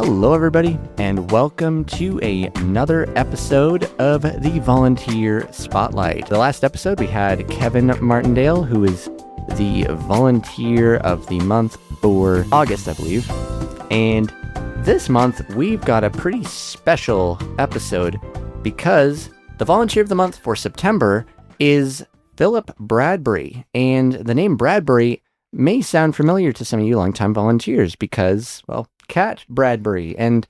Hello, everybody, and welcome to another episode of the Volunteer Spotlight. The last episode, we had Kevin Martindale, who is the Volunteer of the Month for August, I believe. And this month, we've got a pretty special episode because the Volunteer of the Month for September is Phillip Bradbury. And the name Bradbury may sound familiar to some of you longtime volunteers because, well, Kat Bradbury. And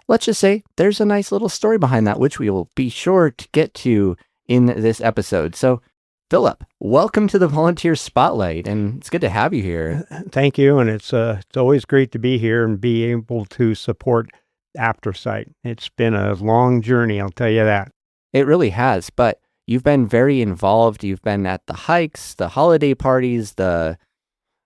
let's just say there's a nice little story behind that, which we will be sure to get to in this episode. So, Phillip, welcome to the Volunteer Spotlight, and it's good to have you here. Thank you, and it's always great to be here and be able to support Aftersight. It's been a long journey, I'll tell you that. It really has, but you've been very involved. You've been at the hikes, the holiday parties, the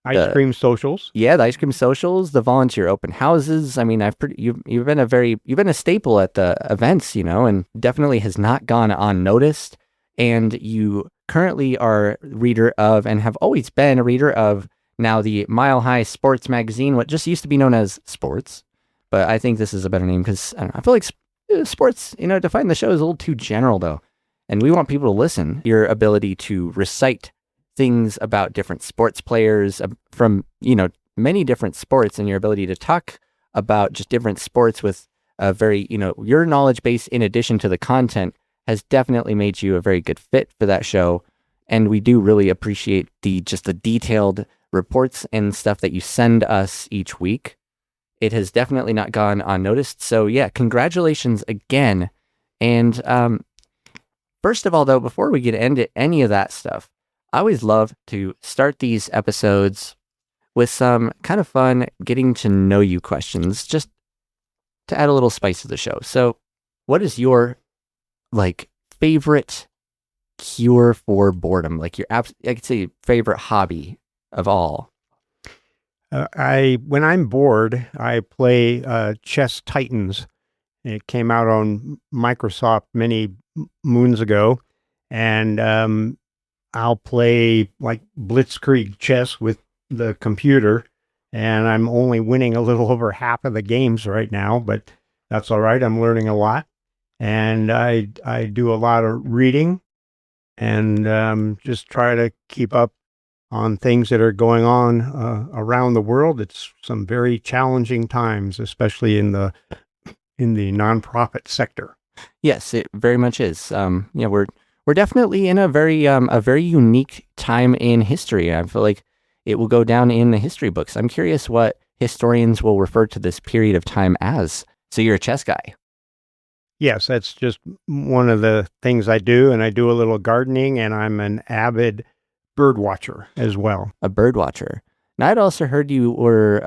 ice cream socials. Yeah, the ice cream socials, the volunteer open houses. I mean, you've been a staple at the events, and definitely has not gone unnoticed. And you currently are a reader of, and have always been a reader of, now the MileHigh Sports Magazine, what just used to be known as Sports, but I think this is a better name because I feel like sports, define the show is a little too general though, and we want people to listen. Your ability to recite things about different sports players from, many different sports, and your ability to talk about just different sports with a very, your knowledge base in addition to the content has definitely made you a very good fit for that show. And we do really appreciate the detailed reports and stuff that you send us each week. It has definitely not gone unnoticed. So yeah, congratulations again. And first of all, though, before we get into any of that stuff, I always love to start these episodes with some kind of fun getting to know you questions, just to add a little spice to the show. So what is your favorite cure for boredom? I could say favorite hobby of all. When I'm bored, I play Chess Titans. It came out on Microsoft many moons ago, and I'll play Blitzkrieg chess with the computer, and I'm only winning a little over half of the games right now, but that's all right. I'm learning a lot, and I do a lot of reading, and just try to keep up on things that are going on around the world. It's some very challenging times, especially in the nonprofit sector. Yes, it very much is. We're definitely in a very unique time in history. I feel like it will go down in the history books. I'm curious what historians will refer to this period of time as. So you're a chess guy. Yes, that's just one of the things I do, and I do a little gardening, and I'm an avid bird watcher as well. A bird watcher. Now, I'd also heard you were,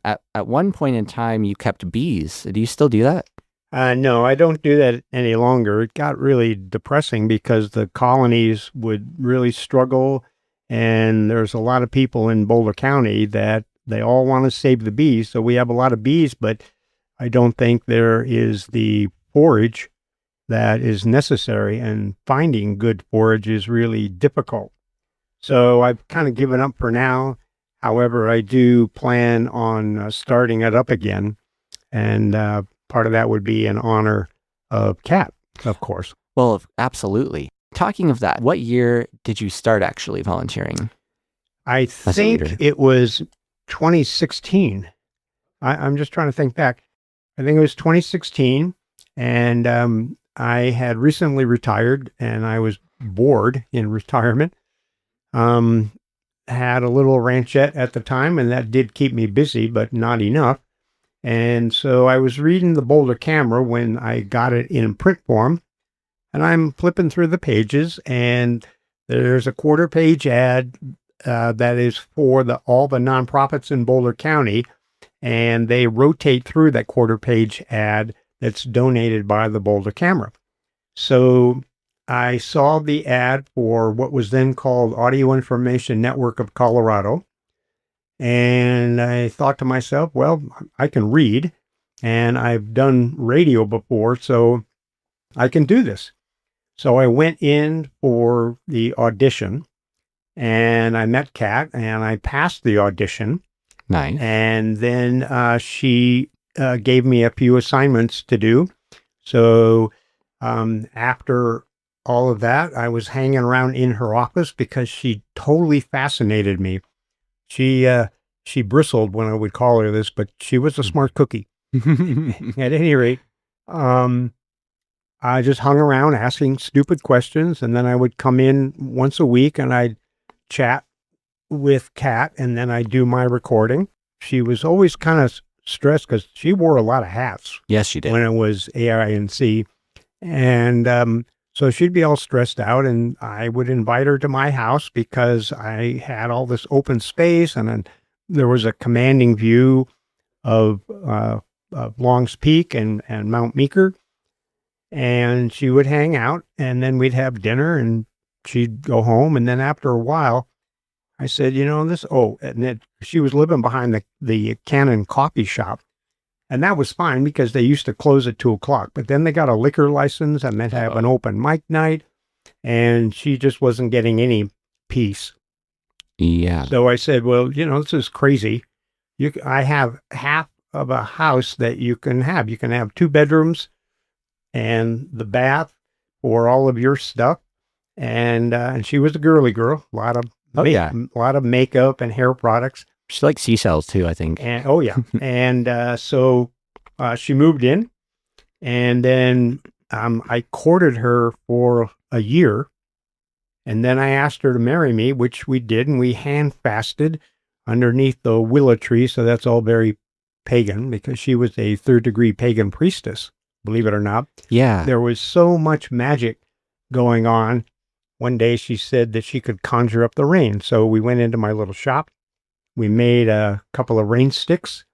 at one point in time, you kept bees. Do you still do that? No, I don't do that any longer. It got really depressing because the colonies would really struggle, and there's a lot of people in Boulder County that they all want to save the bees. So we have a lot of bees, but I don't think there is the forage that is necessary, and finding good forage is really difficult. So I've kind of given up for now. However, I do plan on starting it up again, and part of that would be in honor of Kat, of course. Well, absolutely. Talking of that, what year did you start actually volunteering? I think it was 2016. I'm just trying to think back. I think it was 2016, and I had recently retired, and I was bored in retirement. Had a little ranchette at the time, and that did keep me busy, but not enough. And so I was reading the Boulder Camera when I got it in print form, and I'm flipping through the pages, and there's a quarter-page ad that is for all the nonprofits in Boulder County, and they rotate through that quarter-page ad that's donated by the Boulder Camera. So I saw the ad for what was then called Audio Information Network of Colorado, and I thought to myself, well, I can read, and I've done radio before, so I can do this. So I went in for the audition, and I met Kat, and I passed the audition. Nice. And then she gave me a few assignments to do. So after all of that, I was hanging around in her office because she totally fascinated me. She bristled when I would call her this, but she was a smart cookie. At any rate, I just hung around asking stupid questions, and then I would come in once a week and I'd chat with Kat, and then I'd do my recording. She was always kind of stressed because she wore a lot of hats. Yes, she did. When it was AINC. And so she'd be all stressed out, and I would invite her to my house because I had all this open space, and then there was a commanding view of Long's Peak and Mount Meeker. And she would hang out, and then we'd have dinner, and she'd go home. And then after a while, I said, and then she was living behind the Cannon coffee shop. And that was fine because they used to close at 2:00, but then they got a liquor license and they'd have an open mic night, and she just wasn't getting any peace. Yeah. So I said, well, this is crazy. I have half of a house that you can have. You can have 2 bedrooms and the bath for all of your stuff. And she was a girly girl, a lot of makeup and hair products. She likes seashells too, I think. And, oh yeah. And so she moved in, and then I courted her for a year, and then I asked her to marry me, which we did, and we hand fasted underneath the willow tree. So that's all very pagan because she was a 3rd-degree pagan priestess, believe it or not. Yeah. There was so much magic going on. One day she said that she could conjure up the rain. So we went into my little shop. We made a couple of rain sticks,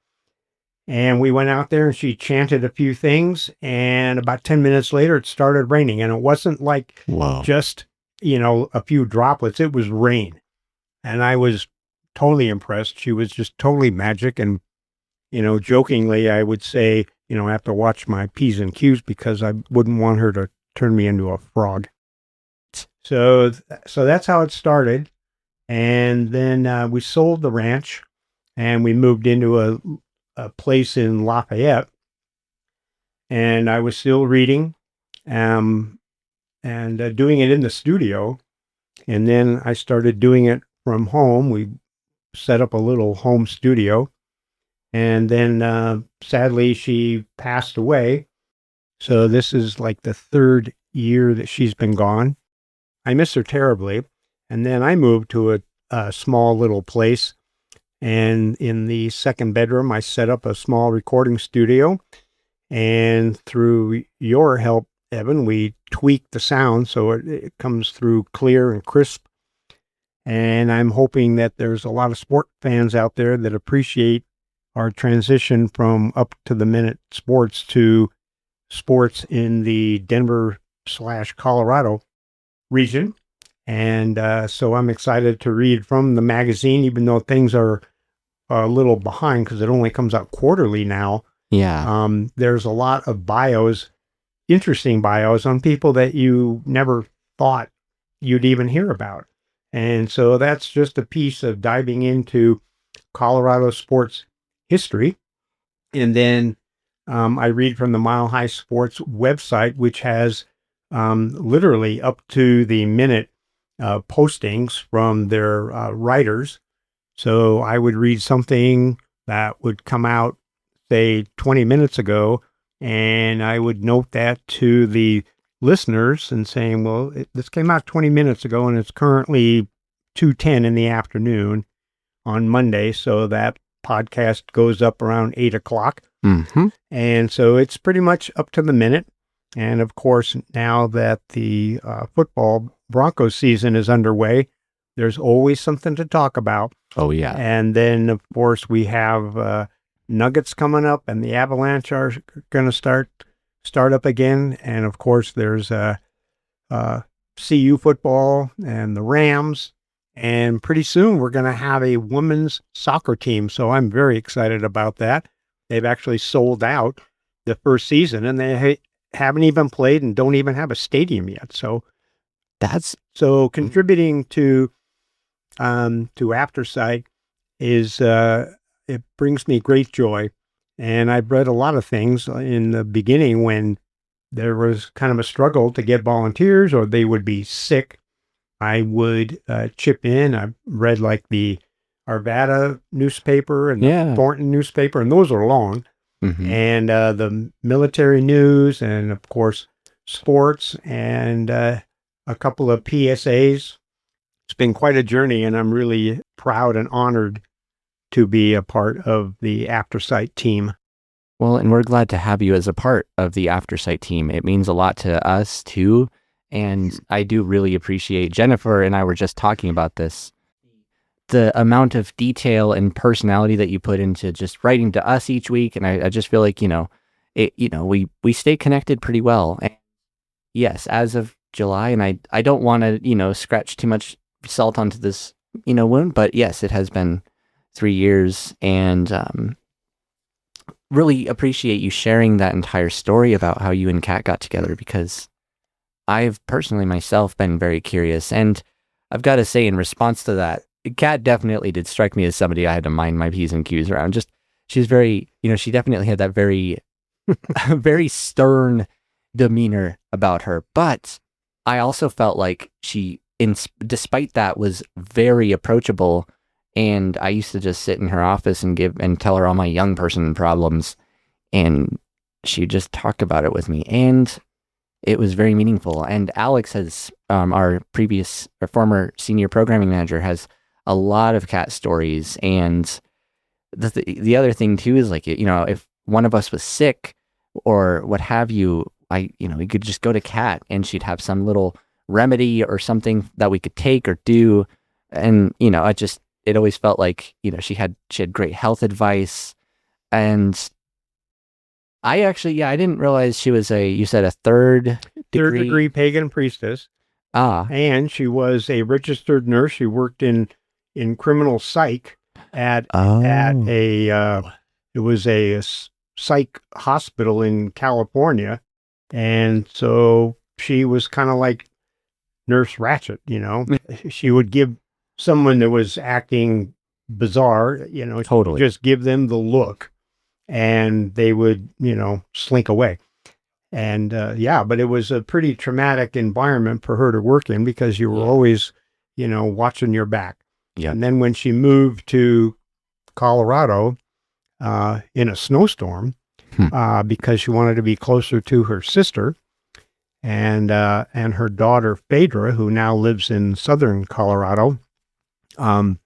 and we went out there, and she chanted a few things, and about 10 minutes later it started raining. And it wasn't like just, a few droplets. It was rain. And I was totally impressed. She was just totally magic. And, jokingly, I would say, I have to watch my P's and Q's because I wouldn't want her to turn me into a frog. So that's how it started. And then we sold the ranch, and we moved into a place in Lafayette. And I was still reading and doing it in the studio. And then I started doing it from home. We set up a little home studio. And then sadly, she passed away. So this is like the 3rd year that she's been gone. I miss her terribly. And then I moved to a small little place. And in the 2nd bedroom, I set up a small recording studio. And through your help, Evan, we tweaked the sound so it comes through clear and crisp. And I'm hoping that there's a lot of sport fans out there that appreciate our transition from up-to-the-minute sports to sports in the Denver/Colorado region. And so I'm excited to read from the magazine, even though things are a little behind because it only comes out quarterly now. Yeah. There's a lot of bios, interesting bios on people that you never thought you'd even hear about. And so that's just a piece of diving into Colorado sports history. And then I read from the MileHigh Sports website, which has literally up to the minute postings from their writers. So I would read something that would come out, say, 20 minutes ago, and I would note that to the listeners and saying, well, this came out 20 minutes ago, and it's currently 2:10 in the afternoon on Monday. So that podcast goes up around 8:00. Mm-hmm. And so it's pretty much up to the minute. And of course, now that the football Broncos season is underway, there's always something to talk about. Oh, yeah. And then, of course, we have Nuggets coming up, and the Avalanche are going to start up again. And of course, there's CU football and the Rams. And pretty soon we're going to have a women's soccer team. So I'm very excited about that. They've actually sold out the first season, and they haven't even played and don't even have a stadium yet. So contributing to Aftersight is it brings me great joy. And I've read a lot of things in the beginning when there was kind of a struggle to get volunteers or they would be sick. I would chip in. I've read like the Arvada newspaper and the Yeah. Thornton newspaper, and those are long. Hmm. And the military news, and of course, sports, and a couple of PSAs. It's been quite a journey, and I'm really proud and honored to be a part of the Aftersight team. Well, and we're glad to have you as a part of the Aftersight team. It means a lot to us too. And I do really appreciate, Jennifer and I were just talking about this, the amount of detail and personality that you put into just writing to us each week. And I just feel like, we stay connected pretty well. And yes, as of July, and I don't want to, scratch too much salt onto this, wound, but yes, it has been 3 years, and really appreciate you sharing that entire story about how you and Kat got together, because I've personally myself been very curious. And I've got to say, in response to that, Kat definitely did strike me as somebody I had to mind my P's and Q's around. Just, she's very, she definitely had that very, very stern demeanor about her. But I also felt like she, despite that, was very approachable. And I used to just sit in her office and tell her all my young person problems, and she'd just talk about it with me, and it was very meaningful. And Alex has, our former senior programming manager, has a lot of Cat stories. And the other thing too is, like, if one of us was sick or what have you, we could just go to Kat and she'd have some little remedy or something that we could take or do. And, it always felt like, she had great health advice. And I actually, I didn't realize she was you said a third degree pagan priestess. And she was a registered nurse. She worked in criminal psych at it was a psych hospital in California. And so she was kind of like Nurse Ratched, She would give someone that was acting bizarre, Totally. just give them the look and they would, slink away. And but it was a pretty traumatic environment for her to work in, because you were always, watching your back. Yeah. And then when she moved to Colorado in a snowstorm, because she wanted to be closer to her sister and her daughter Phaedra, who now lives in southern Colorado. And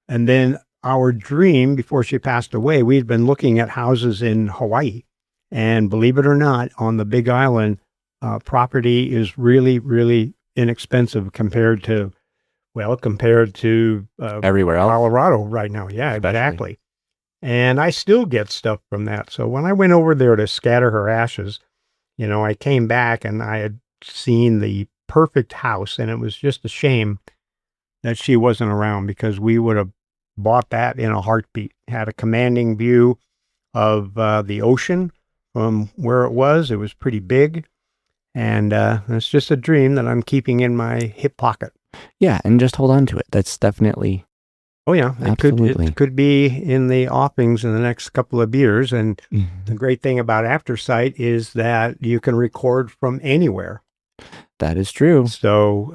then our dream before she passed away, we had been looking at houses in Hawaii, and believe it or not, on the Big Island, property is really, really inexpensive compared to everywhere else, Colorado right now. Yeah, exactly. And I still get stuff from that. So when I went over there to scatter her ashes, I came back and I had seen the perfect house, and it was just a shame that she wasn't around, because we would have bought that in a heartbeat. Had a commanding view of the ocean from where it was. It was pretty big, and it's just a dream that I'm keeping in my hip pocket. Yeah, and just hold on to it. That's definitely. Oh yeah, absolutely. It could be in the offings in the next couple of years. And the great thing about Aftersight is that you can record from anywhere. That is true. So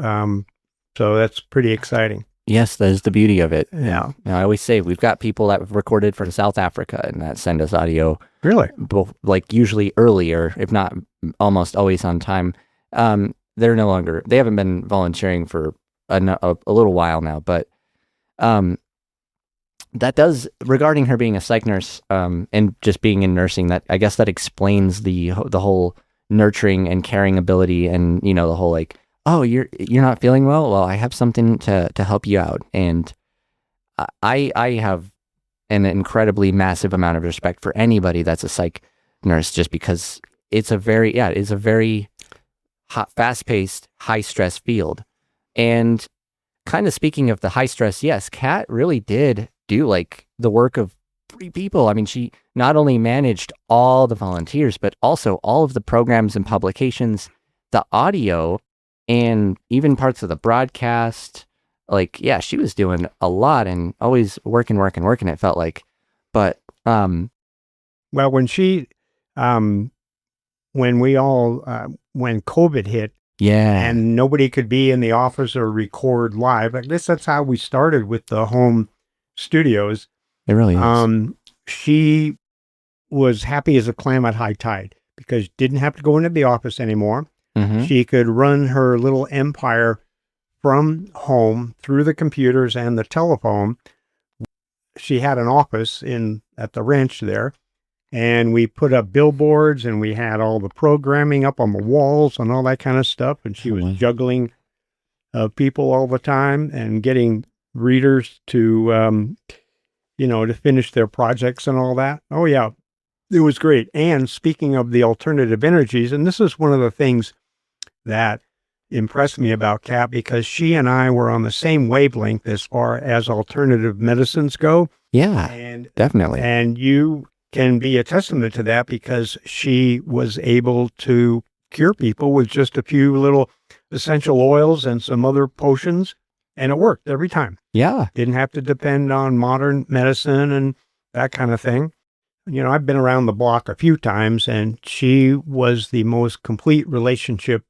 that's pretty exciting. Yes, that is the beauty of it. Yeah. I always say we've got people that have recorded from South Africa and that send us audio. Really? Both, like, usually earlier, if not almost always on time. They haven't been volunteering for a little while now, but that does, regarding her being a psych nurse and just being in nursing, that I guess that explains the whole nurturing and caring ability, and the whole, like, oh, you're not feeling well, I have something to help you out. And I have an incredibly massive amount of respect for anybody that's a psych nurse, just because it's a very hot, fast-paced, high-stress field. And kind of speaking of the high stress, yes, Kat really did do, like, the work of 3 people. I mean, she not only managed all the volunteers, but also all of the programs and publications, the audio, and even parts of the broadcast. Like, yeah, she was doing a lot and always working, it felt like. But Well, um, when COVID hit Yeah, and nobody could be in the office or record live, I guess that's how we started with the home studios. it really is. She was happy as a clam at high tide because didn't have to go into the office anymore. Hmm. She could run her little empire from home through the computers and the telephone. She had an office in at the ranch there, and we put up billboards and we had all the programming up on the walls and all that kind of stuff. And she Oh, was wow. juggling people all the time and getting readers to, to finish their projects and all that. Oh, yeah, it was great. And speaking of the alternative energies, and this is one of the things that impressed me about Kat because she and I were on the same wavelength as far as alternative medicines go. Yeah, And definitely. and you can be a testament to that because she was able to cure people with just a few little essential oils and some other potions, and it worked every time. Yeah. Didn't have to depend on modern medicine and that kind of thing. I've been around the block a few times, and she was the most complete relationship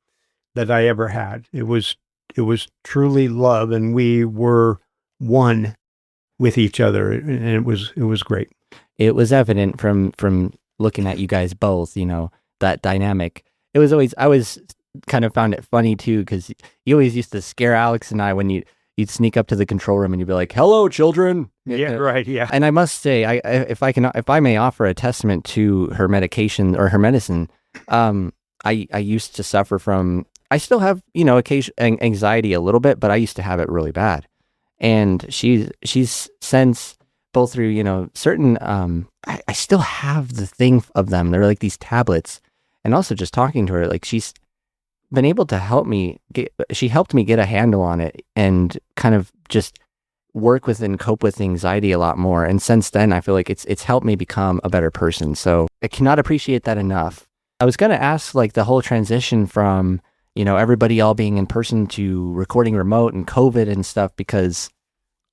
that I ever had. It was truly love, and we were one with each other, and it was great. It was evident from looking at you guys both, that dynamic. It was always I was kind of found it funny too because you always used to scare Alex and I when you'd sneak up to the control room and you'd be like, "Hello, children." Yeah, right. Yeah. And I must say, if I may offer a testament to her medication or her medicine, I used to suffer from. I still have occasion anxiety a little bit, but I used to have it really bad. And she's since both through certain I still have the thing of them. They're like these tablets, and also just talking to her, like she's been able to help me get. She helped me get a handle on it and kind of just work with and cope with anxiety a lot more. And since then, I feel like it's helped me become a better person. So I cannot appreciate that enough. I was gonna ask like the whole transition from everybody all being in person to recording remote and COVID and stuff because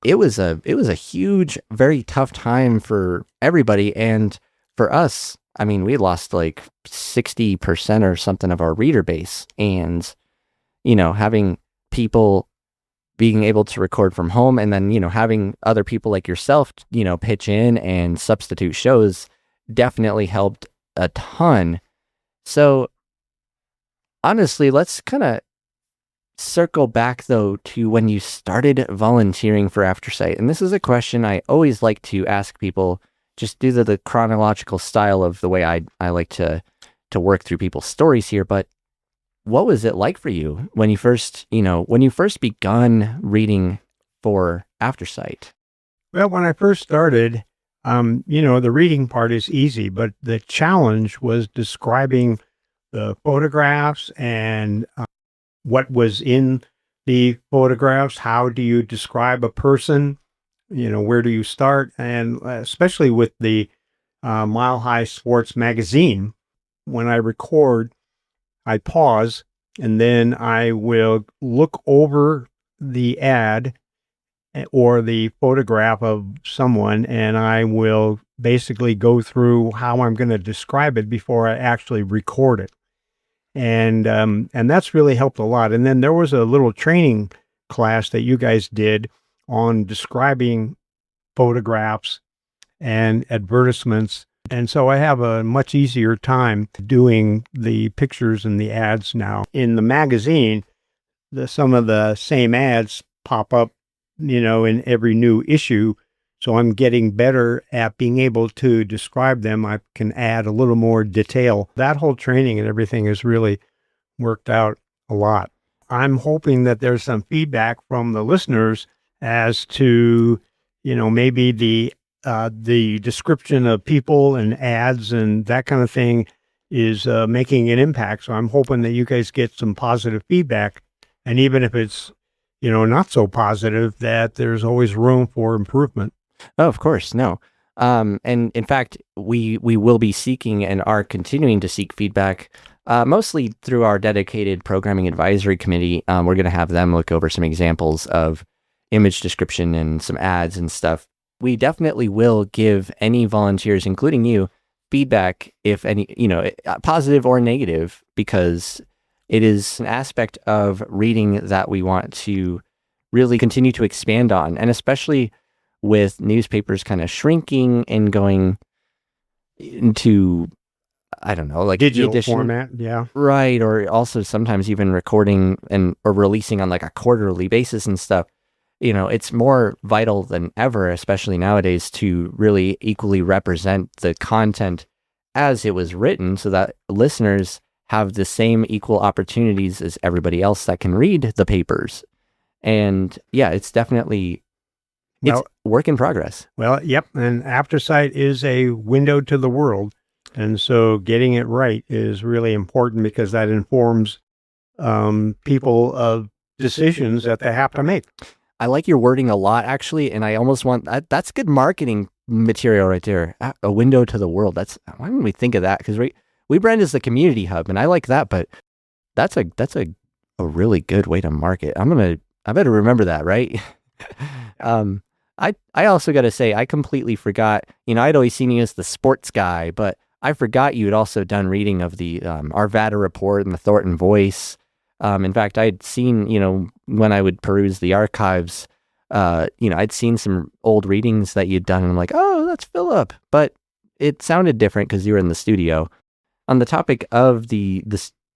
it was a huge, very tough time for everybody and for us. I mean, we lost like 60% or something of our reader base, and having people being able to record from home and then having other people like yourself pitch in and substitute shows definitely helped a ton. So honestly, let's kind of circle back though to when you started volunteering for Aftersight. And this is a question I always like to ask people just due to the chronological style of the way I like to work through people's stories here. But what was it like for you when you first begun reading for Aftersight? Well, when I first started, the reading part is easy, but the challenge was describing the photographs and what was in the photographs. How do you describe a person? Where do you start? And especially with the MileHigh Sports Magazine, when I record, I pause and then I will look over the ad or the photograph of someone, and I will basically go through how I'm going to describe it before I actually record it. And that's really helped a lot. And then there was a little training class that you guys did on describing photographs and advertisements. And so I have a much easier time doing the pictures and the ads now. In the magazine, some of the same ads pop up, in every new issue. So I'm getting better at being able to describe them. I can add a little more detail. That whole training and everything has really worked out a lot. I'm hoping that there's some feedback from the listeners as to, maybe the description of people and ads and that kind of thing is making an impact. So I'm hoping that you guys get some positive feedback. And even if it's, not so positive, that there's always room for improvement. Oh, of course, no. And in fact, we will be seeking and are continuing to seek feedback, mostly through our dedicated programming advisory committee. We're going to have them look over some examples of image description and some ads and stuff. We definitely will give any volunteers, including you, feedback, if any, positive or negative, because it is an aspect of reading that we want to really continue to expand on. And especially with newspapers kind of shrinking and going into, I don't know, like digital format. Yeah. Right. Or also sometimes even recording or releasing on like a quarterly basis and stuff. It's more vital than ever, especially nowadays, to really equally represent the content as it was written so that listeners have the same equal opportunities as everybody else that can read the papers. And yeah, it's definitely it's work in progress. Well, yep. And Aftersight is a window to the world. And so getting it right is really important because that informs people of decisions that they have to make. I like your wording a lot, actually, and I almost want that's good marketing material right there. A window to the world. Why didn't we think of that? Because we brand as the community hub, and I like that, but that's a really good way to market. I better remember that, right? I also got to say, I completely forgot. I'd always seen you as the sports guy, but I forgot you had also done reading of the Arvada Report and the Thornton Voice. In fact, I'd seen, when I would peruse the archives, I'd seen some old readings that you'd done, and I'm like, oh, that's Phillip. But it sounded different because you were in the studio. On the topic of the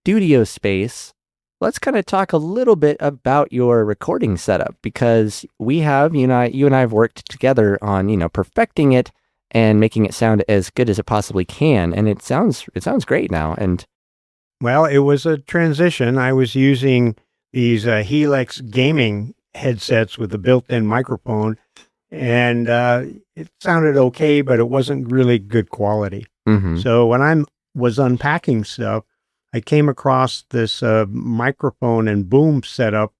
studio space, let's kind of talk a little bit about your recording setup, because you and I have worked together on, perfecting it and making it sound as good as it possibly can. And it sounds great now. And well, it was a transition. I was using these Helix gaming headsets with a built-in microphone, and it sounded okay, but it wasn't really good quality. Mm-hmm. So when I was unpacking stuff, I came across this microphone and boom setup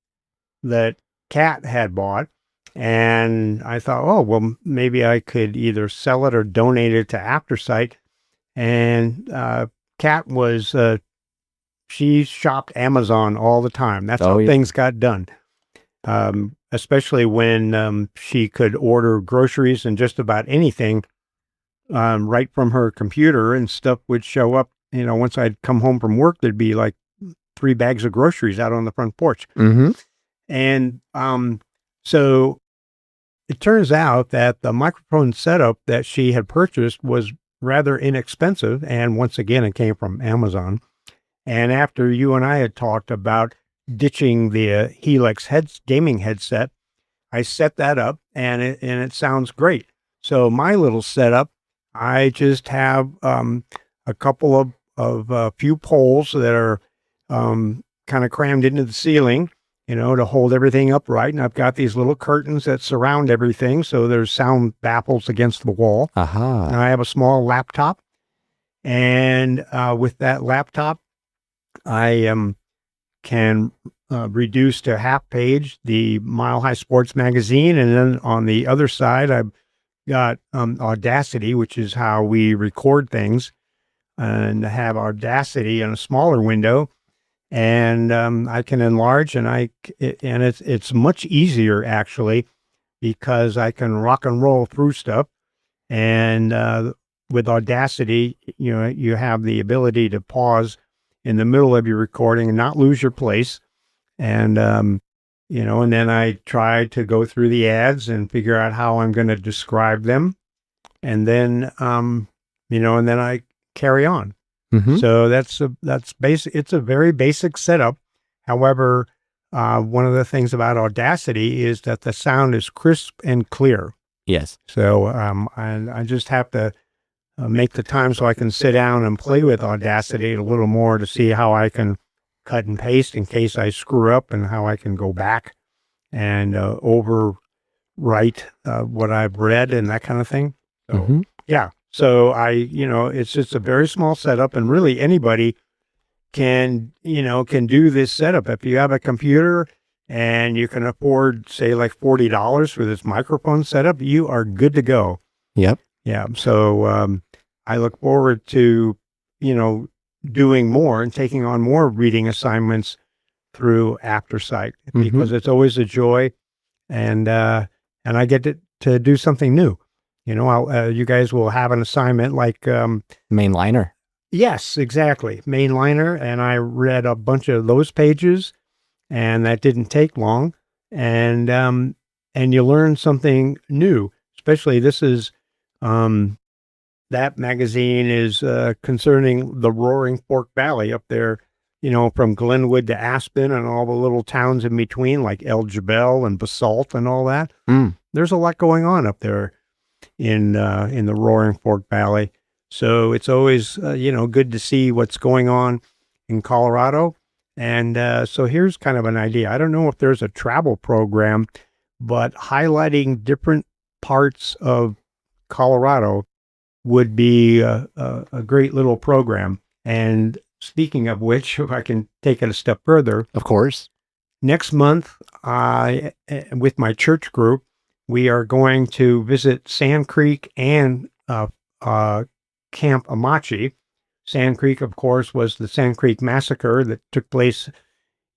that Kat had bought, and I thought, oh, well, maybe I could either sell it or donate it to Aftersight. And Kat was... she shopped Amazon all the time. That's how things got done. Especially when she could order groceries and just about anything right from her computer, and stuff would show up. Once I'd come home from work, there'd be like 3 bags of groceries out on the front porch. Mm-hmm. And so it turns out that the microphone setup that she had purchased was rather inexpensive. And once again, it came from Amazon. And after you and I had talked about ditching the Helix gaming headset, I set that up, and it sounds great. So my little setup, I just have a couple of few poles that are kind of crammed into the ceiling, to hold everything upright. And I've got these little curtains that surround everything, so there's sound baffles against the wall. Uh-huh. And I have a small laptop, and with that laptop, I can reduce to half page the MileHigh Sports Magazine, and then on the other side, I've got Audacity, which is how we record things, and have Audacity in a smaller window, and I can enlarge, and it's much easier actually, because I can rock and roll through stuff, and with Audacity, you have the ability to pause in the middle of your recording and not lose your place. And, and then I try to go through the ads and figure out how I'm going to describe them. And then, and then I carry on. Mm-hmm. So that's basic. It's a very basic setup. However, one of the things about Audacity is that the sound is crisp and clear. Yes. So, I just have to make the time so I can sit down and play with Audacity a little more to see how I can cut and paste in case I screw up, and how I can go back and overwrite what I've read and that kind of thing. So, yeah. So it's just a very small setup, and really anybody can do this setup. If you have a computer and you can afford, say, like $40 for this microphone setup, you are good to go. Yep. Yeah. So I look forward to, doing more and taking on more reading assignments through Aftersight, because it's always a joy, and I get to do something new. You guys will have an assignment like, Mainliner. yes, exactly, mainliner. And I read a bunch of those pages, and that didn't take long. And you learn something new, especially this is, that magazine is concerning the Roaring Fork Valley up there, from Glenwood to Aspen and all the little towns in between, like El Jebel and Basalt and all that. There's a lot going on up there in the Roaring Fork Valley. So it's always, good to see what's going on in Colorado. And so here's kind of an idea. I don't know if there's a travel program, but highlighting different parts of Colorado would be a great little program. And speaking of which, if I can take it a step further, Of course. next month, with my church group, we are going to visit Sand Creek and Camp Amachi. Sand Creek, of course, was the Sand Creek Massacre that took place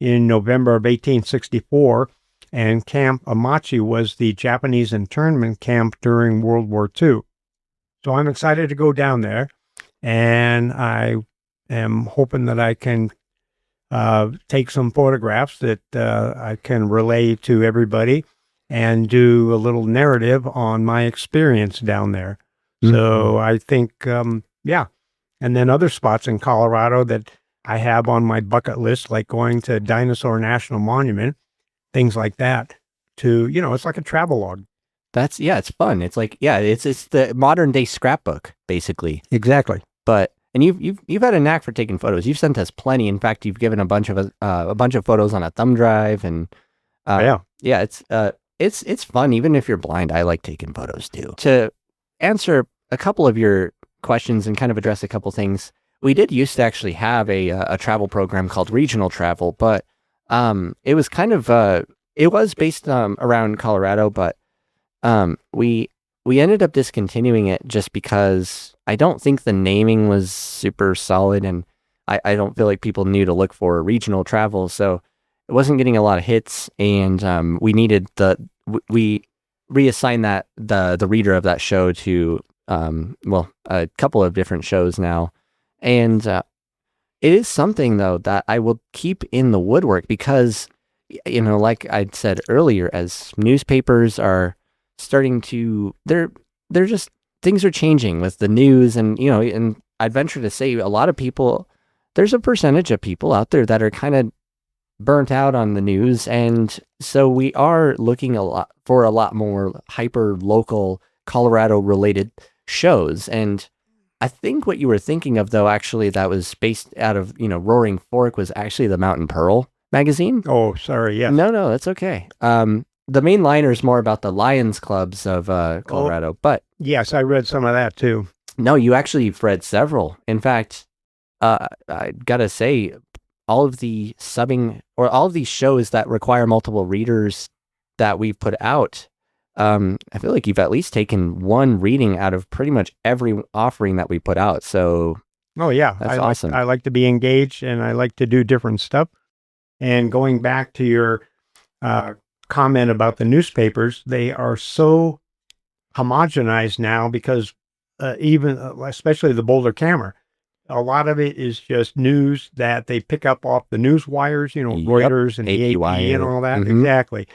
in November of 1864, and Camp Amachi was the Japanese internment camp during World War II. So I'm excited to go down there, and I am hoping that I can take some photographs that I can relay to everybody and do a little narrative on my experience down there. So I think, yeah. And then other spots in Colorado that I have on my bucket list, like going to Dinosaur National Monument, things like that, it's like a travel log. It's fun. It's like, it's the modern day scrapbook, basically. Exactly. And you've had a knack for taking photos. You've sent us plenty. In fact, you've given a bunch of photos on a thumb drive, and it's fun. Even if you're blind, I like taking photos too. To answer a couple of your questions and kind of address a couple things, we did used to actually have a travel program called Regional Travel, but it was kind of it was based around Colorado, but we ended up discontinuing it just because I don't think the naming was super solid, and I don't feel like people knew to look for regional travel, so it wasn't getting a lot of hits, and we needed we reassigned the reader of that show to a couple of different shows now, and it is something though that I will keep in the woodwork because, like I'd said earlier, as newspapers are starting to, they're just, things are changing with the news, and and I'd venture to say a lot of people, there's a percentage of people out there that are kind of burnt out on the news, and so we are looking for a lot more hyper local Colorado related shows. And I think what you were thinking of, though, actually, that was based out of Roaring Fork, was actually the Mountain Pearl magazine. Oh, sorry. Yes. No, that's okay. The main liner is more about the Lions clubs of Colorado, but yes, I read some of that too. No, you actually read several. In fact, I gotta say, all of the all of these shows that require multiple readers that we've put out, I feel like you've at least taken one reading out of pretty much every offering that we put out. So, oh yeah, that's awesome. I like to be engaged, and I like to do different stuff. And going back to your comment about the newspapers, they are so homogenized now because even especially the Boulder Camera, a lot of it is just news that they pick up off the news wires, Reuters and the AP and all that. Exactly.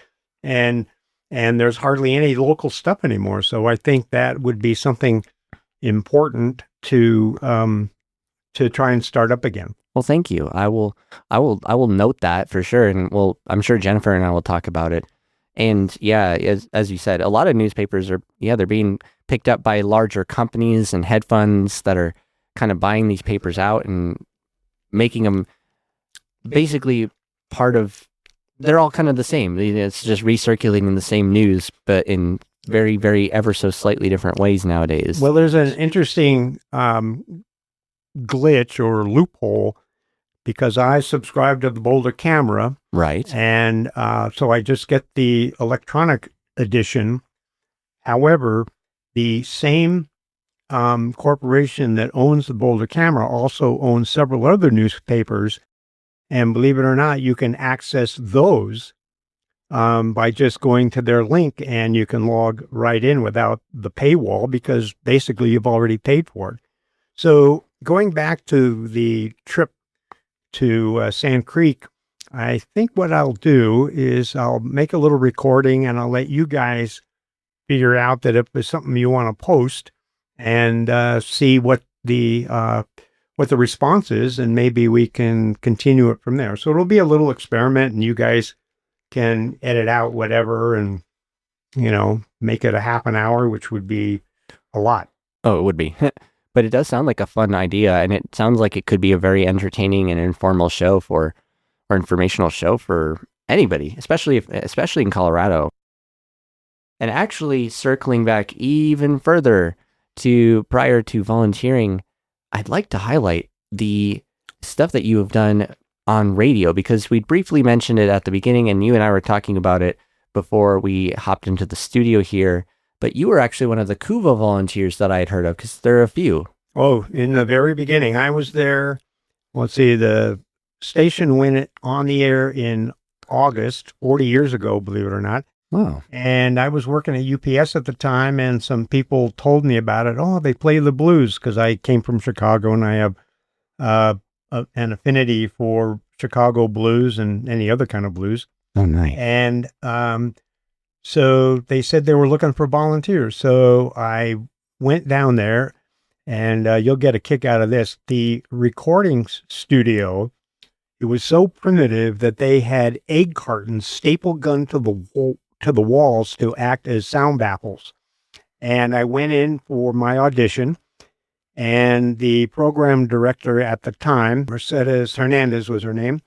And there's hardly any local stuff anymore. So I think that would be something important to try and start up again. Well, thank you. I will note that for sure. And I'm sure Jennifer and I will talk about it. And yeah, as you said, a lot of newspapers they're being picked up by larger companies and hedge funds that are kind of buying these papers out and making them basically they're all kind of the same. It's just recirculating the same news, but in very, very ever so slightly different ways nowadays. Well, there's an interesting glitch or loophole because I subscribe to the Boulder Camera. Right. And so I just get the electronic edition. However, the same corporation that owns the Boulder Camera also owns several other newspapers. And believe it or not, you can access those by just going to their link, and you can log right in without the paywall because basically you've already paid for it. So going back to the trip to Sand Creek, I think what I'll do is I'll make a little recording and I'll let you guys figure out that if there's something you want to post and see what the response is, and maybe we can continue it from there. So it'll be a little experiment, and you guys can edit out whatever and make it a half an hour, which would be a lot. Oh, it would be. But it does sound like a fun idea, and it sounds like it could be a very entertaining and informal show or informational show for anybody, especially in Colorado. And actually, circling back even further to prior to volunteering, I'd like to highlight the stuff that you have done on radio, because we briefly mentioned it at the beginning, and you and I were talking about it before we hopped into the studio here. But you were actually one of the Cuva volunteers that I had heard of, because there are a few. Oh, in the very beginning, I was there. Let's see, the station went on the air in August, 40 years ago, believe it or not. Wow. And I was working at UPS at the time, and some people told me about it. Oh, they play the blues, because I came from Chicago, and I have an affinity for Chicago blues and any other kind of blues. Oh, nice. And so they said they were looking for volunteers. So I went down there, and you'll get a kick out of this. The recording studio, it was so primitive that they had egg cartons staple gunned to the walls to act as sound baffles. And I went in for my audition, and the program director at the time, Mercedes Hernandez was her name,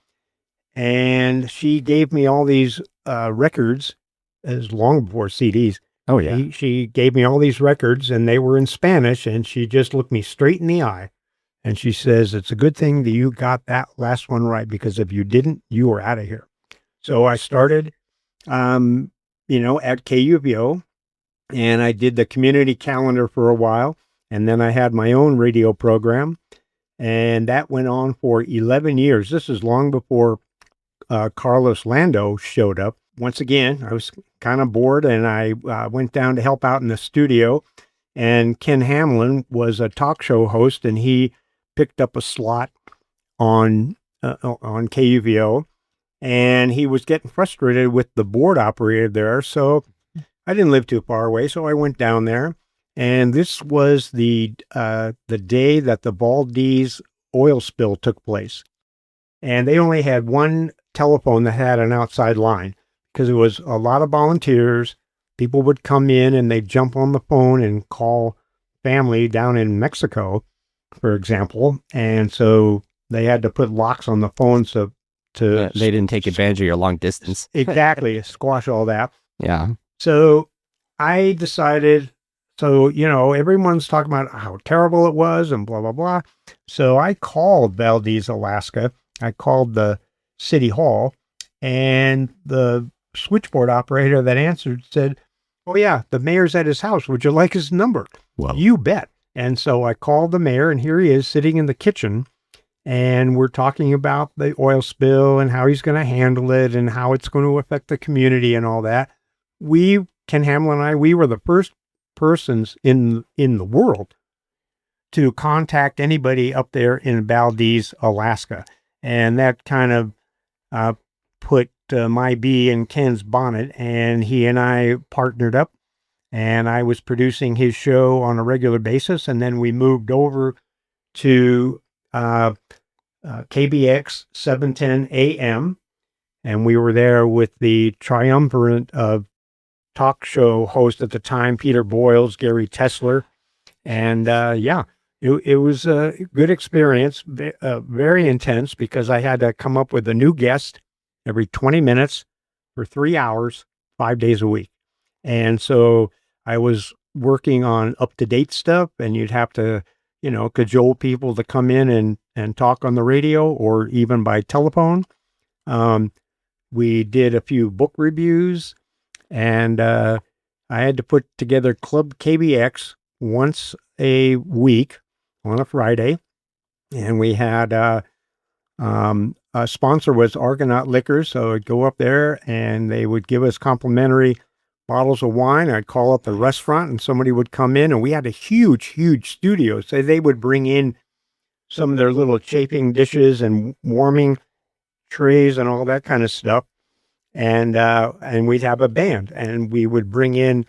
and she gave me all these records, as long before CDs. Oh, yeah. She gave me all these records, and they were in Spanish, and she just looked me straight in the eye. And she says, it's a good thing that you got that last one right, because if you didn't, you were out of here. So I started, at KUVO, and I did the community calendar for a while. And then I had my own radio program, and that went on for 11 years. This is long before Carlos Lando showed up. Once again, I was kind of bored, and I went down to help out in the studio. And Ken Hamlin was a talk show host, and he picked up a slot on KUVO, and he was getting frustrated with the board operator there. So I didn't live too far away, so I went down there. And this was the day that the Valdez oil spill took place. And they only had one telephone that had an outside line, because it was a lot of volunteers. People would come in and they'd jump on the phone and call family down in Mexico, for example. And so they had to put locks on the phones they didn't take advantage of your long distance. Exactly. Squash all that. Yeah. So I decided, everyone's talking about how terrible it was and blah, blah, blah. So I called Valdez, Alaska. I called the city hall, and the switchboard operator that answered said, oh yeah, the mayor's at his house. Would you like his number? Well, you bet. And so I called the mayor, and here he is sitting in the kitchen, and we're talking about the oil spill and how he's going to handle it and how it's going to affect the community and all that. Ken Hamlin and I, we were the first persons in the world to contact anybody up there in Valdez, Alaska. And that kind of put my bee in Ken's bonnet, and he and I partnered up, and I was producing his show on a regular basis. And then we moved over to KBX 710 AM, and we were there with the triumvirate of talk show host at the time, Peter Boyles, Gary Tesler. And it was a good experience, very intense, because I had to come up with a new guest every 20 minutes for 3 hours, 5 days a week. And so I was working on up-to-date stuff, and you'd have to, cajole people to come in and talk on the radio or even by telephone. We did a few book reviews, and I had to put together Club KBX once a week on a Friday. And we had sponsor was Argonaut Liquors, so I'd go up there and they would give us complimentary bottles of wine. I'd call up the restaurant and somebody would come in, and we had a huge studio. So they would bring in some of their little chafing dishes and warming trays and all that kind of stuff. And we'd have a band, and we would bring in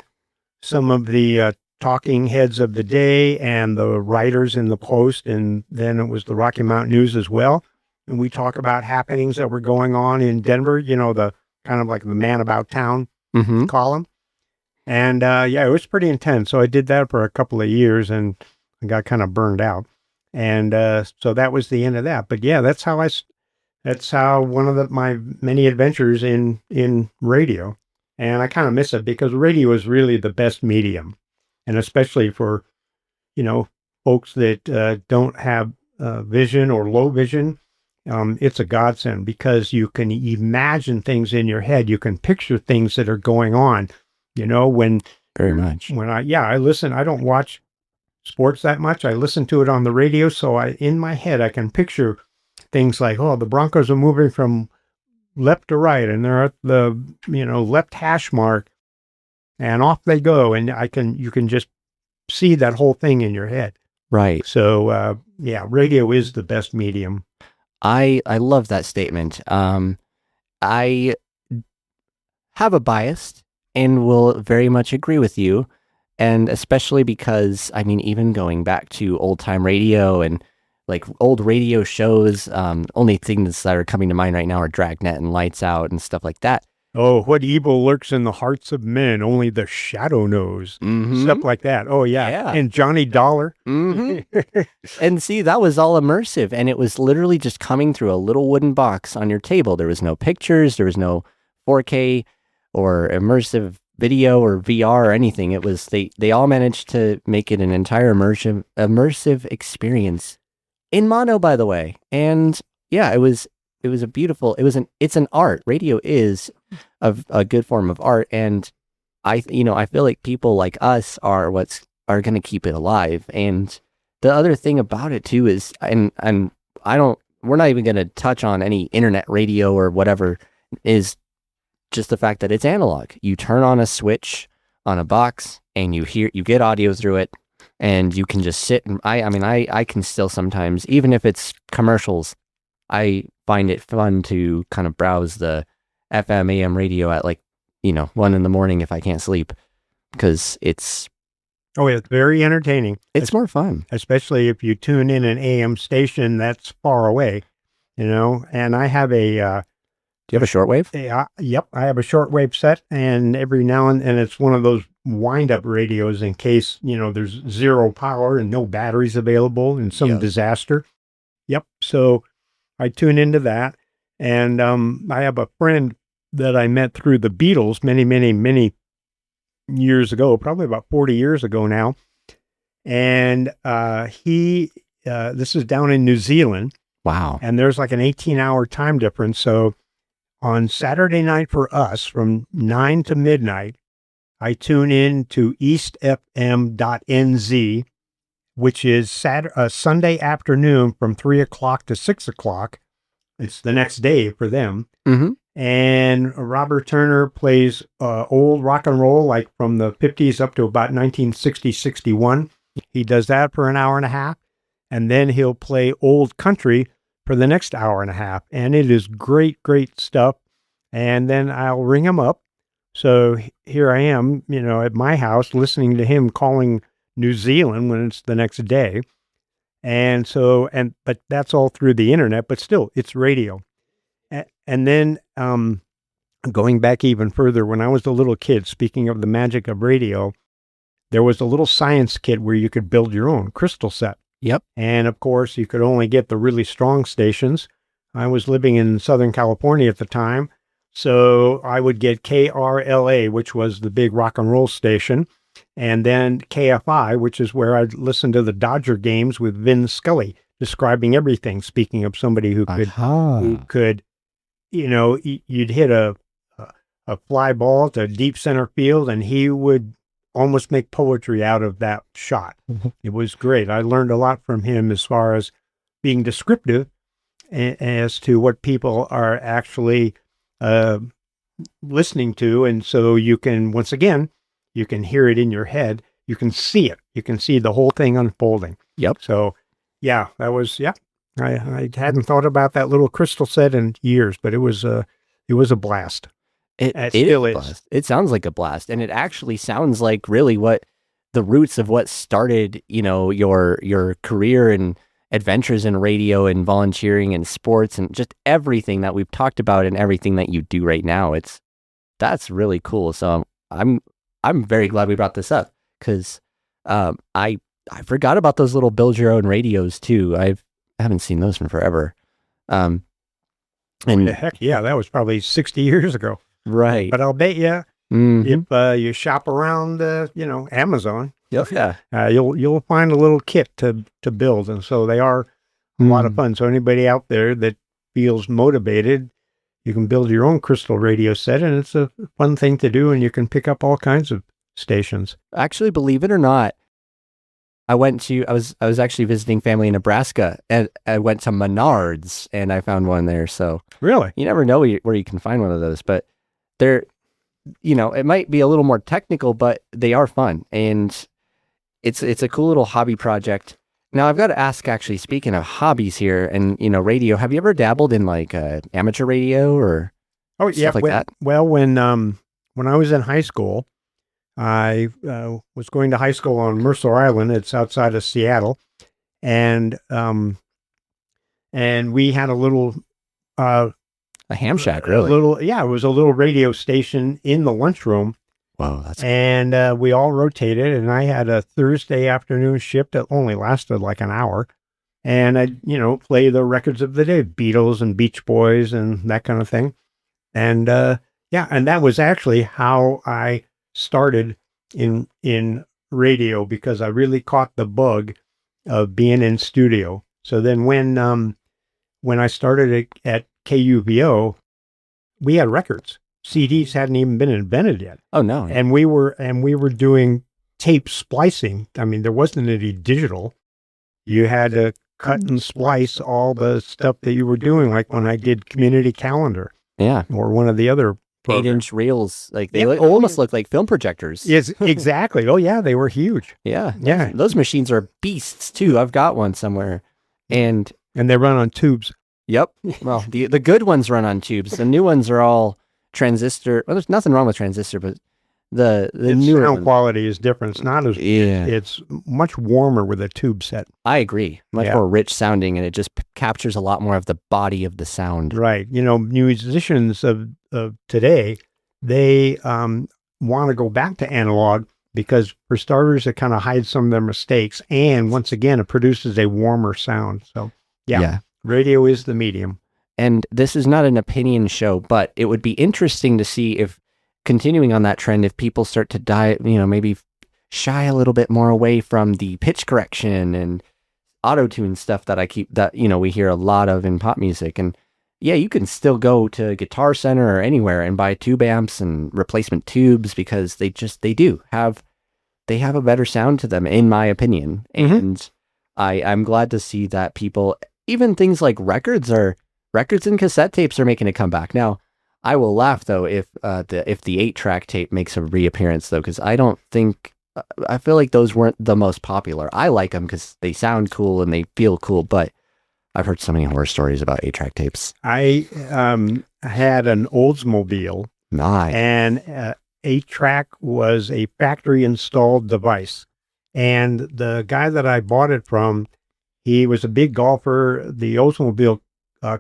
some of the talking heads of the day and the writers in the Post, and then it was the Rocky Mountain News as well. And we talk about happenings that were going on in Denver, the kind of like the man about town column. And it was pretty intense. So I did that for a couple of years and I got kind of burned out. And so that was the end of that. But yeah, that's how one of my many adventures in radio. And I kind of miss it because radio is really the best medium. And especially for, folks that don't have vision or low vision, it's a godsend because you can imagine things in your head. You can picture things that are going on, Very much. I listen. I don't watch sports that much. I listen to it on the radio. So in my head, I can picture things like, oh, the Broncos are moving from left to right and they're at the, left hash mark. And off they go, and you can just see that whole thing in your head. Right. So, radio is the best medium. I love that statement. I have a bias and will very much agree with you, and especially because, even going back to old-time radio and like old radio shows, only things that are coming to mind right now are Dragnet and Lights Out and stuff like that. Oh, what evil lurks in the hearts of men, only the shadow knows. Stuff like that. Oh, yeah. And Johnny Dollar. And see, that was all immersive. And it was literally just coming through a little wooden box on your table. There was no pictures. There was no 4K or immersive video or VR or anything. It was, they all managed to make it an entire immersive experience in mono, by the way. And yeah, it's an art. Radio is a good form of art. And I feel like people like us are going to keep it alive. And the other thing about it too is, and we're not even going to touch on any internet radio or whatever, is just the fact that it's analog. You turn on a switch on a box and you get audio through it, and you can just sit and I can still sometimes, even if it's commercials, I find it fun to kind of browse the FM AM radio at 1 a.m. if I can't sleep, because it's very entertaining. It's more fun, especially if you tune in an AM station that's far away, and I have a do you have a shortwave? Yep, I have a shortwave set, and every now and it's one of those wind-up radios in case there's zero power and no batteries available in some disaster. Yep. So I tune into that, and I have a friend that I met through the Beatles many years ago, probably about 40 years ago now, and this is down in New Zealand. Wow. And there's like an 18-hour time difference. So on Saturday night for us, from 9 to midnight, I tune in to eastfm.nz, which is Sunday afternoon from 3 o'clock to 6 o'clock. It's the next day for them. Mm-hmm. And Robert Turner plays old rock and roll, like from the 50s up to about 1960, 61. He does that for an hour and a half. And then he'll play old country for the next hour and a half. And it is great stuff. And then I'll ring him up. So here I am, at my house listening to him calling New Zealand when it's the next day. And so, but that's all through the internet, but still it's radio. And then, going back even further, when I was a little kid, speaking of the magic of radio, there was a little science kit where you could build your own crystal set. Yep. And of course you could only get the really strong stations. I was living in Southern California at the time. So I would get KRLA, which was the big rock and roll station, and then KFI, which is where I'd listen to the Dodger games with Vin Scully describing everything. Speaking of somebody who could, you'd hit a fly ball to deep center field, and he would almost make poetry out of that shot. It was great. I learned a lot from him as far as being descriptive as to what people are actually listening to. And so you can, once again, you can hear it in your head. You can see it. You can see the whole thing unfolding. Yep. So, yeah, that was, yeah. I hadn't thought about that little crystal set in years, but it was a blast. It still is a blast. It sounds like a blast, and it actually sounds like really what the roots of what started, your career and adventures in radio and volunteering and sports and just everything that we've talked about and everything that you do right now. That's really cool. So I'm very glad we brought this up because I forgot about those little build your own radios too. I haven't seen those in forever. And heck yeah, that was probably 60 years ago. Right. But I'll bet you if you shop around, Amazon, you'll find a little kit to build. And so they are a lot of fun. So anybody out there that feels motivated, you can build your own crystal radio set, and it's a fun thing to do. And you can pick up all kinds of stations. Actually, believe it or not, I was actually visiting family in Nebraska, and I went to Menards and I found one there. So really, you never know where you can find one of those, but they're, it might be a little more technical, but they are fun, and it's a cool little hobby project. Now I've got to ask, actually, speaking of hobbies here and, radio, have you ever dabbled in like amateur radio or stuff like that? Well, when I was in high school, I was going to high school on Mercer Island. It's outside of Seattle. And we had a little, a ham shack, really? It was a little radio station in the lunchroom. Wow. And we all rotated, and I had a Thursday afternoon shift that only lasted like an hour. And I'd, play the records of the day, Beatles and Beach Boys and that kind of thing. And and that was actually how I started in radio, because I really caught the bug of being in studio. So then when I started at KUVO, we had records. CDs hadn't even been invented yet. Oh no. And we were doing tape splicing. I mean, there wasn't any digital. You had to cut and splice all the stuff that you were doing, like when I did Community Calendar. Yeah. Or one of the other 8-inch reels, like they almost look like film projectors. Yes, exactly. Oh yeah, they were huge. Yeah, yeah. Those machines are beasts too. I've got one somewhere, and they run on tubes. Yep. Well, the good ones run on tubes. The new ones are all transistor. Well, there's nothing wrong with transistor, but the newer sound quality is different. It's not as it's much warmer with a tube set. I agree. Much more rich sounding, and it just captures a lot more of the body of the sound. Right. Musicians of today, they want to go back to analog because, for starters, it kind of hides some of their mistakes, and once again, it produces a warmer sound. So radio is the medium. And this is not an opinion show, but it would be interesting to see if, continuing on that trend, if people start to maybe shy a little bit more away from the pitch correction and auto-tune stuff that we hear a lot of in pop music. And yeah, you can still go to Guitar Center or anywhere and buy tube amps and replacement tubes, because they have a better sound to them, in my opinion. Mm-hmm. And I'm glad to see that people, even things like records and cassette tapes are making a comeback. Now, I will laugh though if the 8-track tape makes a reappearance though, because I feel like those weren't the most popular. I like them because they sound cool and they feel cool, but I've heard so many horror stories about 8-track tapes. I had an Oldsmobile. Nice. And 8-track was a factory installed device. And the guy that I bought it from, he was a big golfer. The Oldsmobile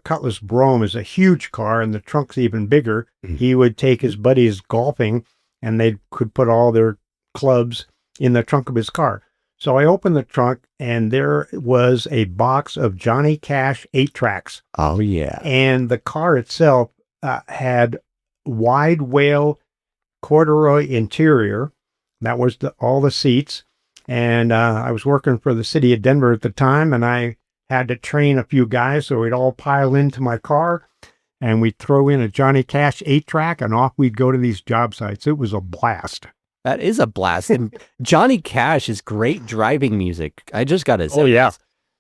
Cutlass Brougham is a huge car, and the trunk's even bigger. Mm-hmm. He would take his buddies golfing, and they could put all their clubs in the trunk of his car. So I opened the trunk, and there was a box of Johnny Cash 8-tracks. Oh, yeah. And the car itself had wide whale corduroy interior. That was all the seats. And I was working for the city of Denver at the time, and I had to train a few guys, so we'd all pile into my car, and we'd throw in a Johnny Cash 8-track, and off we'd go to these job sites. It was a blast. That is a blast. And Johnny Cash is great driving music. I just got to say. Oh, yeah.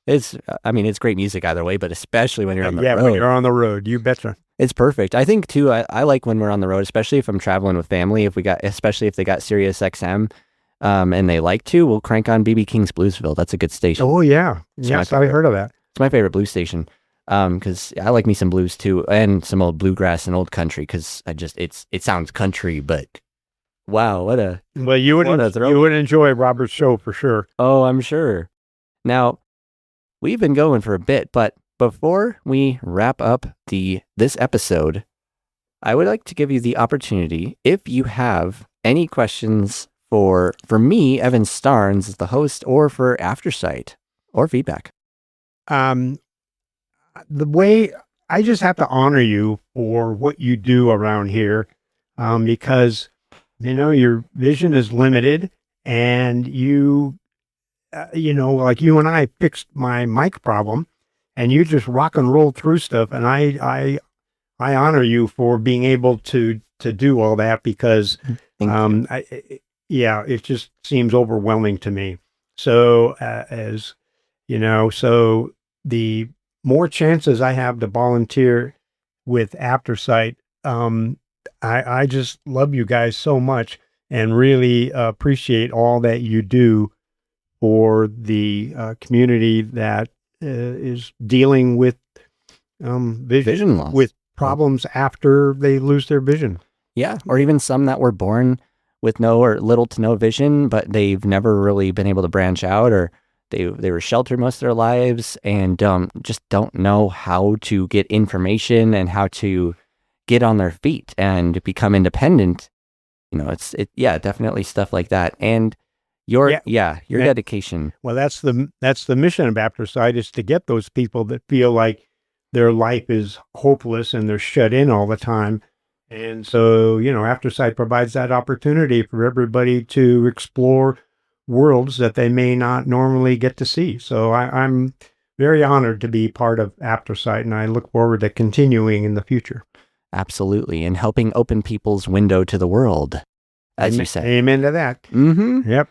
It's great music either way, but especially when you're on the Yeah, road. when you're on the road, you betcha. It's perfect. I think too, I like when we're on the road, especially if I'm traveling with family, especially if they got Sirius XM, and they like to, we'll crank on BB King's Bluesville. That's a good station. Oh, yeah. It's Yes, I heard of that. It's my favorite blues station. Because I like me some blues too, and some old bluegrass and old country, because it sounds country, but wow, Well, you would enjoy Robert's show for sure. Oh, I'm sure. Now, we've been going for a bit, but before we wrap up this episode, I would like to give you the opportunity, if you have any questions for me, Evan Starnes, as the host, or for Aftersight, or feedback. The way I just have to honor you for what you do around here, because your vision is limited, and you like you and I fixed my mic problem, and you just rock and roll through stuff, and I honor you for being able to do all that, because it just seems overwhelming to me. So as you know, so the more chances I have to volunteer with Aftersight, I just love you guys so much, and really appreciate all that you do for the community that is dealing with Vision loss, with problems after they lose their vision. Yeah, or even some that were born with no or little to no vision, but they've never really been able to branch out, or they were sheltered most of their lives, and just don't know how to get information and how to get on their feet and become independent. Definitely stuff like that. And your dedication. Well, that's the mission of Aftersight, is to get those people that feel like their life is hopeless and they're shut in all the time. And so, Aftersight provides that opportunity for everybody to explore worlds that they may not normally get to see. So I'm very honored to be part of Aftersight, and I look forward to continuing in the future. Absolutely. And helping open people's window to the world, as you said. Amen to that. Mm-hmm. Yep.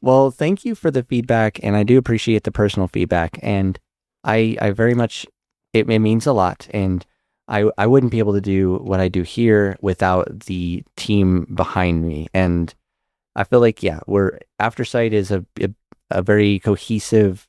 Well, thank you for the feedback, and I do appreciate the personal feedback, and I very much, it means a lot, and I wouldn't be able to do what I do here without the team behind me. And I feel like, Aftersight is a very cohesive,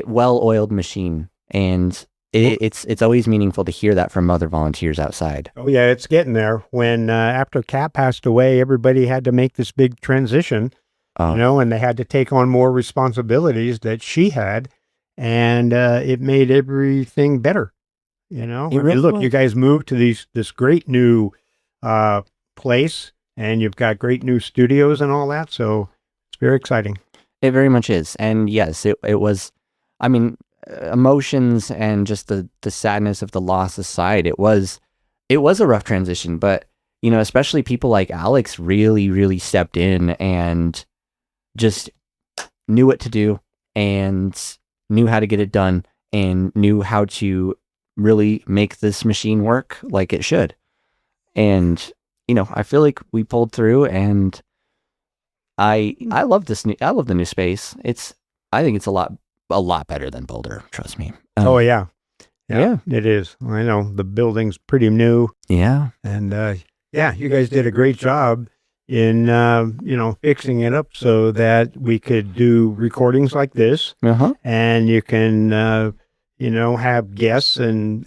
well-oiled machine, and it's always meaningful to hear that from other volunteers outside. Oh yeah, it's getting there. When after Kat passed away, everybody had to make this big transition, and they had to take on more responsibilities that she had, and it made everything better. Look, you guys moved to this great new place, and you've got great new studios and all that, so it's very exciting. It very much is. And yes, it was, emotions and just the sadness of the loss aside, it was a rough transition, but especially people like Alex really, really stepped in and just knew what to do, and knew how to get it done, and knew how to really make this machine work like it should. And I feel like we pulled through, and I love the new space. I think it's a lot better than Boulder, trust me. Yeah, it is. I know the building's pretty new. Yeah. And you guys did a great job in fixing it up so that we could do recordings like this. And you can have guests, and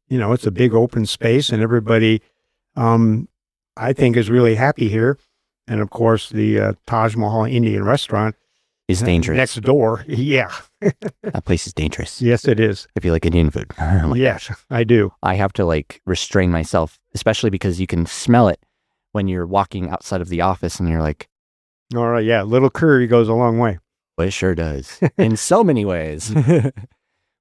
it's a big open space, and everybody I think is really happy here. And of course, the Taj Mahal Indian restaurant is dangerous next door. Yeah. That place is dangerous. Yes, it is. If you like Indian food. Yes, I do. I have to restrain myself, especially because you can smell it when you're walking outside of the office, and you're like, all right, yeah, little curry goes a long way. Well, it sure does. In so many ways.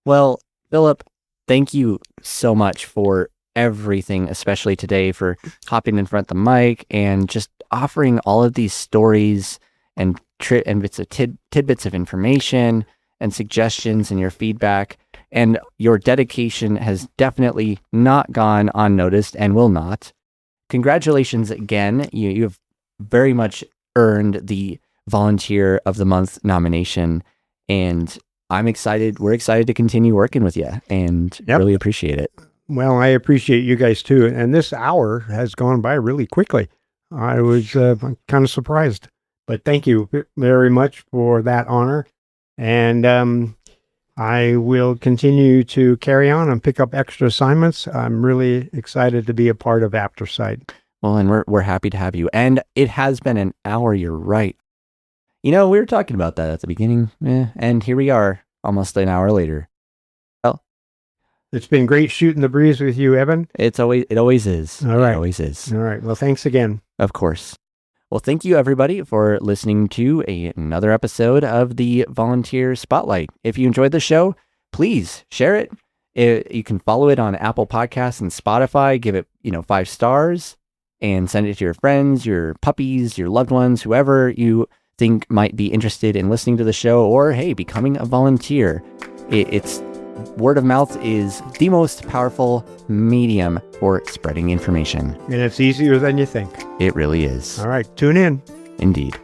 Well, Phillip, thank you so much for everything, especially today, for hopping in front of the mic and just offering all of these stories and bits of tidbits of information and suggestions, and your feedback. And your dedication has definitely not gone unnoticed, and will not. Congratulations again. You have very much earned the Volunteer of the Month nomination, and I'm excited. We're excited to continue working with you and really appreciate it. Well, I appreciate you guys too. And this hour has gone by really quickly. I was kind of surprised, but thank you very much for that honor. And I will continue to carry on and pick up extra assignments. I'm really excited to be a part of Aftersight. Well, and we're happy to have you. And it has been an hour. You're right. We were talking about that at the beginning, and here we are, almost an hour later. Well, it's been great shooting the breeze with you, Evan. It always is. All right. It always is. All right. Well, thanks again. Of course. Well, thank you, everybody, for listening to another episode of the Volunteer Spotlight. If you enjoyed the show, please share it. You can follow it on Apple Podcasts and Spotify. Give it, 5 stars and send it to your friends, your puppies, your loved ones, whoever you think might be interested in listening to the show or, hey, becoming a volunteer. It's word of mouth is the most powerful medium for spreading information. And it's easier than you think. It really is. All right. Tune in. Indeed.